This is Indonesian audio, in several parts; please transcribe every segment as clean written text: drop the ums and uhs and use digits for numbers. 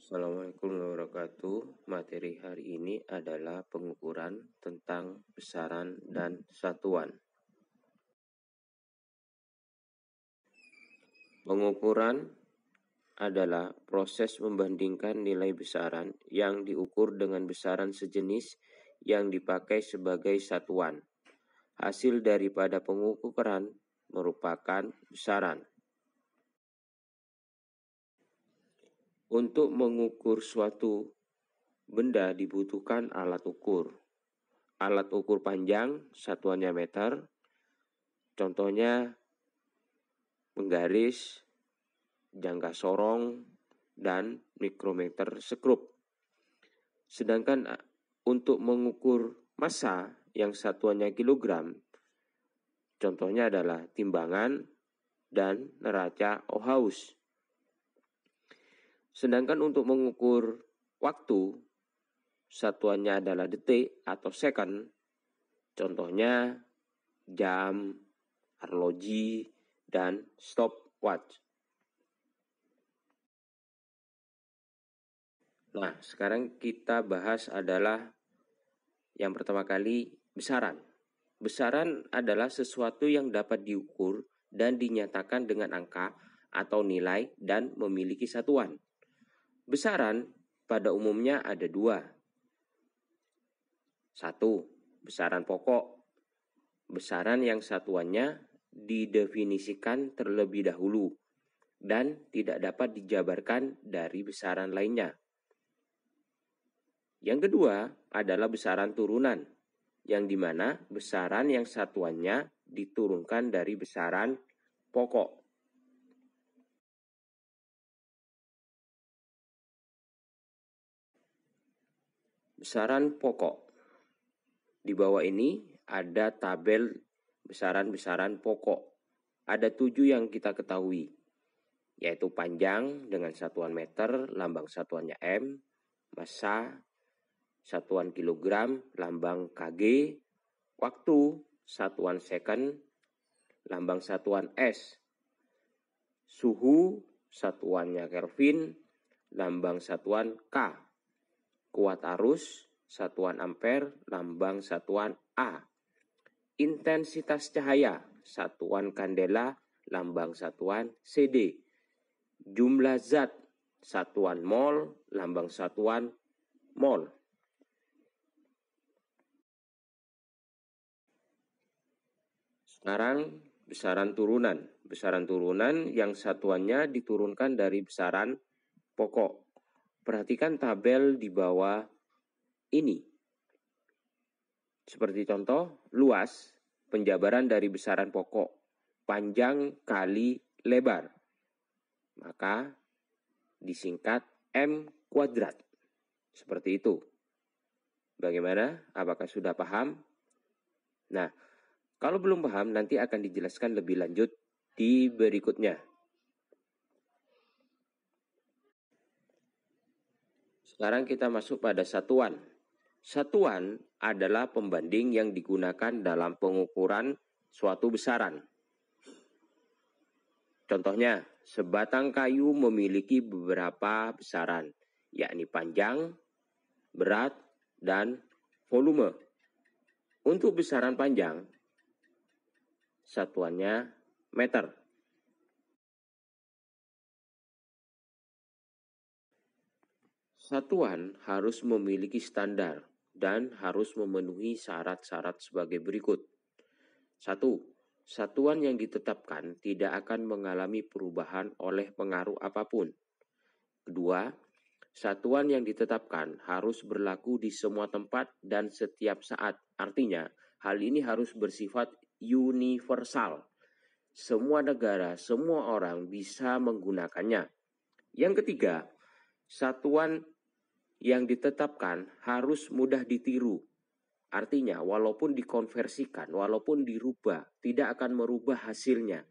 Assalamualaikum warahmatullahi wabarakatuh. Materi hari ini adalah pengukuran tentang besaran dan satuan. Pengukuran adalah proses membandingkan nilai besaran yang diukur dengan besaran sejenis yang dipakai sebagai satuan. Hasil daripada pengukuran merupakan besaran. Untuk mengukur suatu benda dibutuhkan alat ukur. Alat ukur panjang satuannya meter, contohnya penggaris, jangka sorong, dan mikrometer skrup. Sedangkan untuk mengukur massa yang satuannya kilogram, contohnya adalah timbangan dan neraca Ohaus. Sedangkan untuk mengukur waktu, satuannya adalah detik atau second, contohnya jam, arloji, dan stopwatch. Nah, sekarang kita bahas adalah yang pertama kali besaran. Besaran adalah sesuatu yang dapat diukur dan dinyatakan dengan angka atau nilai dan memiliki satuan. Besaran pada umumnya ada dua. Satu, besaran pokok. Besaran yang satuannya didefinisikan terlebih dahulu dan tidak dapat dijabarkan dari besaran lainnya. Yang kedua adalah besaran turunan, yang dimana besaran yang satuannya diturunkan dari besaran pokok. Besaran pokok. Di bawah ini ada tabel besaran-besaran pokok. Ada 7 yang kita ketahui, yaitu panjang dengan satuan meter, lambang satuannya M, massa, satuan kilogram, lambang kg, waktu, satuan second, lambang satuan S, suhu, satuannya Kelvin, lambang satuan K, kuat arus, satuan ampere, lambang satuan A, intensitas cahaya, satuan kandela, lambang satuan CD, jumlah zat, satuan mol, lambang satuan mol. Sekarang besaran turunan. Besaran turunan yang satuannya diturunkan dari besaran pokok. Perhatikan tabel di bawah ini. Seperti contoh, luas, penjabaran dari besaran pokok, panjang kali lebar. Maka disingkat M kuadrat. Seperti itu. Bagaimana? Apakah sudah paham? Nah, kalau belum paham nanti akan dijelaskan lebih lanjut di berikutnya. Sekarang kita masuk pada satuan. Satuan adalah pembanding yang digunakan dalam pengukuran suatu besaran. Contohnya, sebatang kayu memiliki beberapa besaran, yakni panjang, berat, dan volume. Untuk besaran panjang, satuannya meter. Satuan harus memiliki standar dan harus memenuhi syarat-syarat sebagai berikut. 1. Satuan yang ditetapkan tidak akan mengalami perubahan oleh pengaruh apapun. Kedua, satuan yang ditetapkan harus berlaku di semua tempat dan setiap saat. Artinya, hal ini harus bersifat universal. Semua negara, semua orang bisa menggunakannya. Yang ketiga, satuan yang ditetapkan harus mudah ditiru. Artinya, walaupun dikonversikan, walaupun dirubah, tidak akan merubah hasilnya.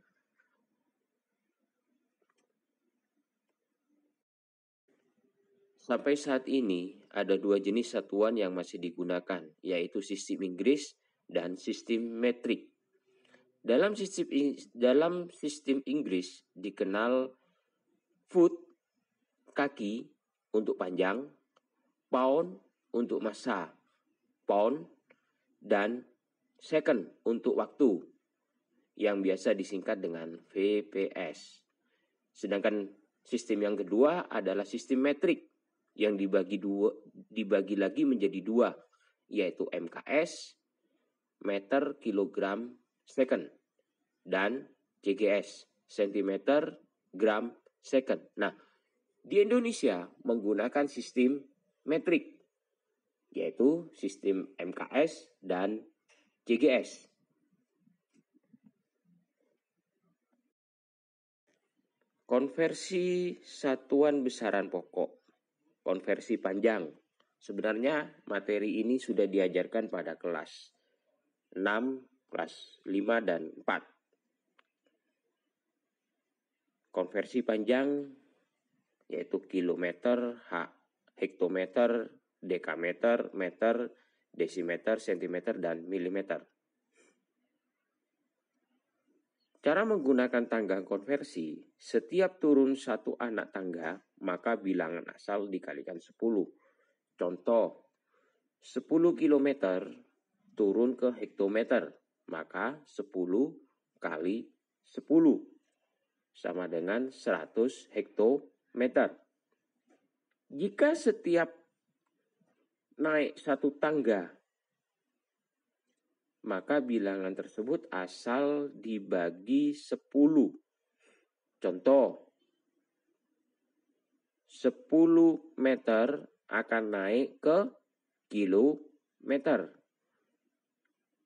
Sampai saat ini, ada 2 jenis satuan yang masih digunakan, yaitu sistem Inggris dan sistem metrik. Dalam sistem Inggris dikenal foot, kaki, untuk panjang, pound untuk massa, pound, dan second untuk waktu, yang biasa disingkat dengan VPS. Sedangkan sistem yang kedua adalah sistem metrik, yang dibagi lagi menjadi dua, yaitu MKS, meter kilogram second, dan CGS, centimeter gram second. Nah, di Indonesia menggunakan sistem metrik, yaitu sistem MKS dan CGS. Konversi satuan besaran pokok, konversi panjang. Sebenarnya materi ini sudah diajarkan pada kelas 6, kelas 5, dan 4. Konversi panjang yaitu kilometer, hektometer, dekameter, meter, desimeter, sentimeter, dan milimeter. Cara menggunakan tangga konversi, setiap turun satu anak tangga, maka bilangan asal dikalikan 10. Contoh, 10 km turun ke hektometer, maka 10 kali 10 sama dengan 100 hektometer. Jika setiap naik satu tangga, maka bilangan tersebut asal dibagi 10. Contoh, 10 meter akan naik ke kilometer.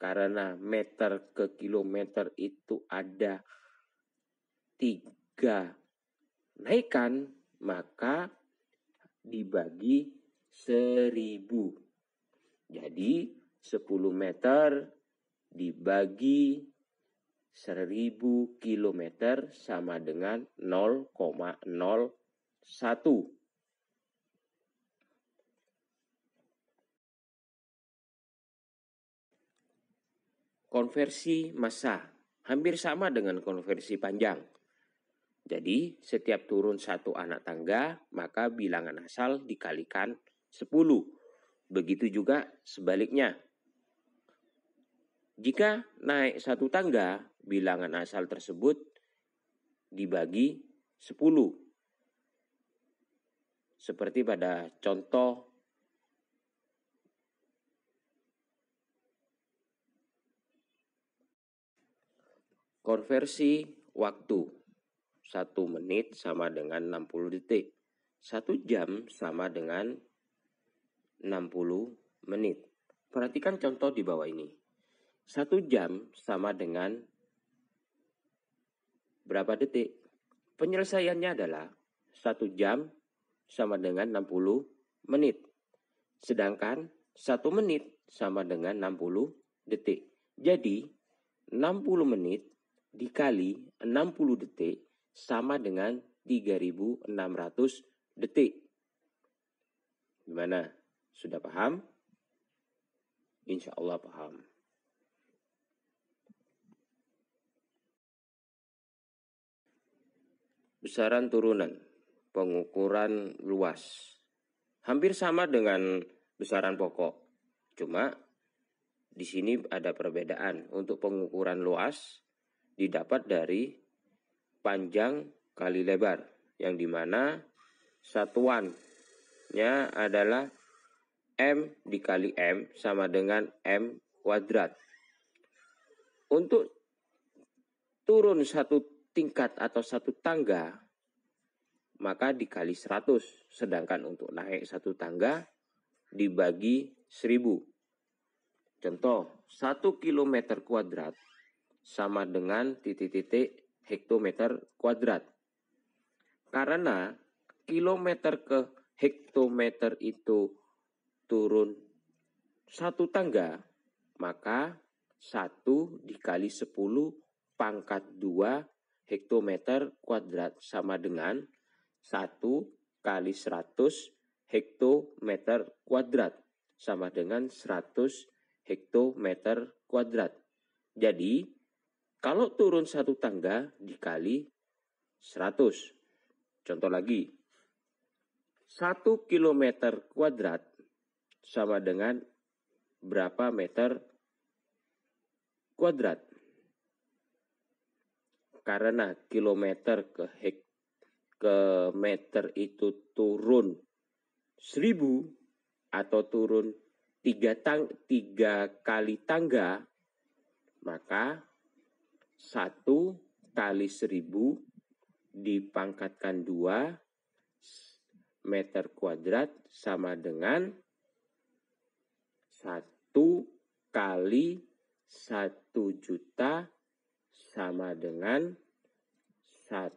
Karena meter ke kilometer itu ada 3 naikan, maka dibagi 1000. Jadi 10 meter dibagi 1000 kilometer sama dengan 0,01. Konversi massa hampir sama dengan konversi panjang. Jadi setiap turun satu anak tangga, maka bilangan asal dikalikan 10. Begitu juga sebaliknya. Jika naik satu tangga, bilangan asal tersebut dibagi 10. Seperti pada contoh konversi waktu. 1 menit sama dengan 60 detik. 1 jam sama dengan 60 menit. Perhatikan contoh di bawah ini. 1 jam sama dengan berapa detik? Penyelesaiannya adalah 1 jam sama dengan 60 menit. Sedangkan 1 menit sama dengan 60 detik. Jadi 60 menit dikali 60 detik sama dengan 3.600 detik. Gimana? Sudah paham? Insya Allah paham. Besaran turunan, pengukuran luas. Hampir sama dengan besaran pokok. Cuma di sini ada perbedaan. Untuk pengukuran luas didapat dari panjang kali lebar, yang dimana satuannya adalah M dikali M sama dengan M kuadrat. Untuk turun satu tingkat atau satu tangga, maka dikali 100. Sedangkan untuk naik satu tangga dibagi 1000. Contoh, 1 kilometer kuadrat sama dengan titik-titik hektometer kuadrat. Karena kilometer ke hektometer itu turun satu tangga, maka 1 dikali 10 pangkat 2 hektometer kuadrat sama dengan 1 kali 100 hektometer kuadrat sama dengan 100 hektometer kuadrat. Jadi kalau turun satu tangga dikali 100. Contoh lagi. 1 kilometer kuadrat sama dengan berapa meter kuadrat? Karena kilometer ke meter itu turun 1000 atau turun 3 kali tangga, maka 1 kali 1000 dipangkatkan 2 meter kuadrat sama dengan 1 kali 1 juta sama dengan 1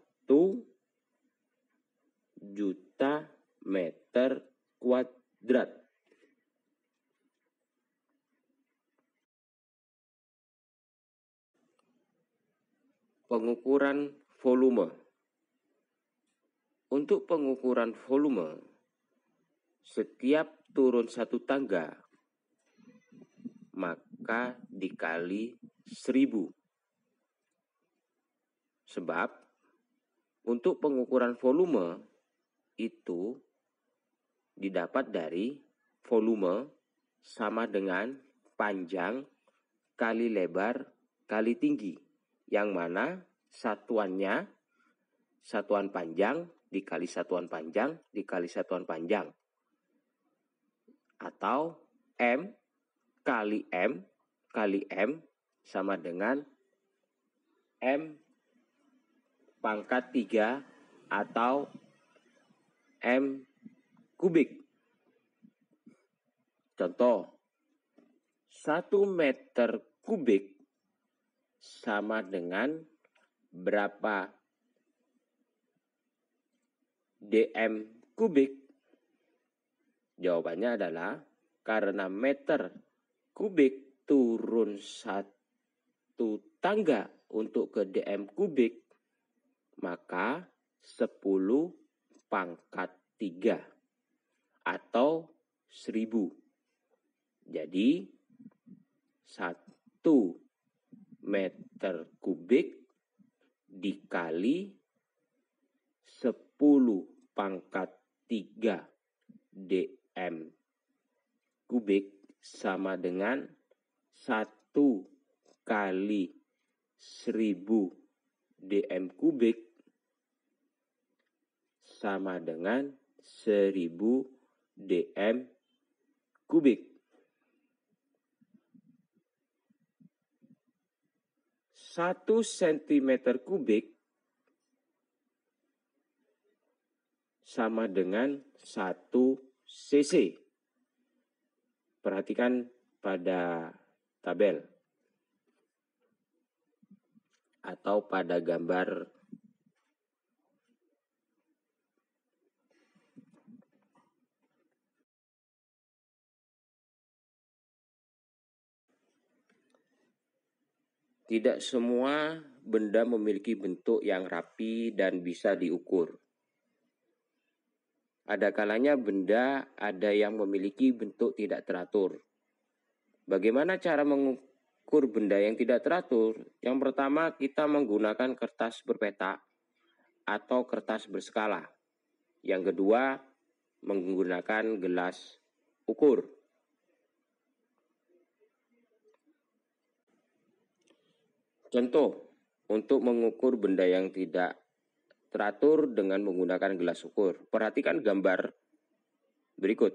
juta meter kuadrat. Pengukuran volume. Untuk pengukuran volume, setiap turun 1 tangga, maka dikali 1000. Sebab untuk pengukuran volume itu didapat dari volume sama dengan panjang kali lebar kali tinggi, yang mana satuannya satuan panjang dikali satuan panjang dikali satuan panjang, atau M kali M kali M sama dengan M pangkat 3 atau M kubik. Contoh, 1 meter kubik sama dengan berapa dm kubik? Jawabannya adalah karena meter kubik turun 1 tangga untuk ke dm kubik, maka 10 pangkat 3 atau 1000. Jadi 1 meter kubik dikali 10 pangkat 3 dm kubik sama dengan 1 kali 1000 dm kubik sama dengan 1000 dm kubik. 1 cm kubik sama dengan 1 cc. Perhatikan pada tabel atau pada gambar. Tidak semua benda memiliki bentuk yang rapi dan bisa diukur. Ada kalanya benda ada yang memiliki bentuk tidak teratur. Bagaimana cara mengukur benda yang tidak teratur? Yang pertama, kita menggunakan kertas berpeta atau kertas berskala. Yang kedua, menggunakan gelas ukur. Contoh, untuk mengukur benda yang tidak teratur dengan menggunakan gelas ukur. Perhatikan gambar berikut.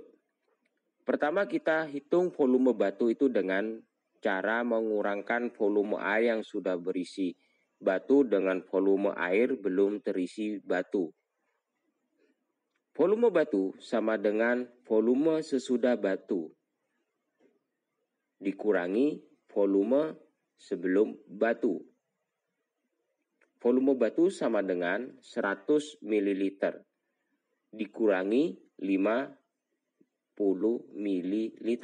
Pertama, kita hitung volume batu itu dengan cara mengurangkan volume air yang sudah berisi batu dengan volume air belum terisi batu. Volume batu sama dengan volume sesudah batu dikurangi volume sebelum batu. Volume batu sama dengan 100 ml dikurangi 50 ml.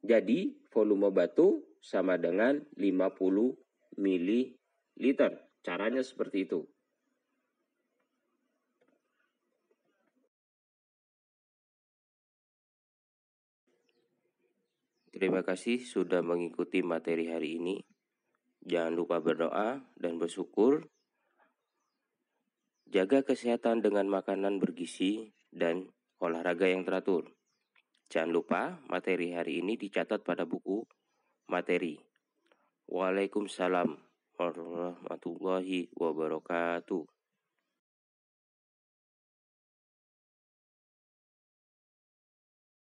Jadi volume batu sama dengan 50 ml. Caranya seperti itu. Terima kasih sudah mengikuti materi hari ini. Jangan lupa berdoa dan bersyukur. Jaga kesehatan dengan makanan bergizi dan olahraga yang teratur. Jangan lupa materi hari ini dicatat pada buku materi. Waalaikumsalam warahmatullahi wabarakatuh.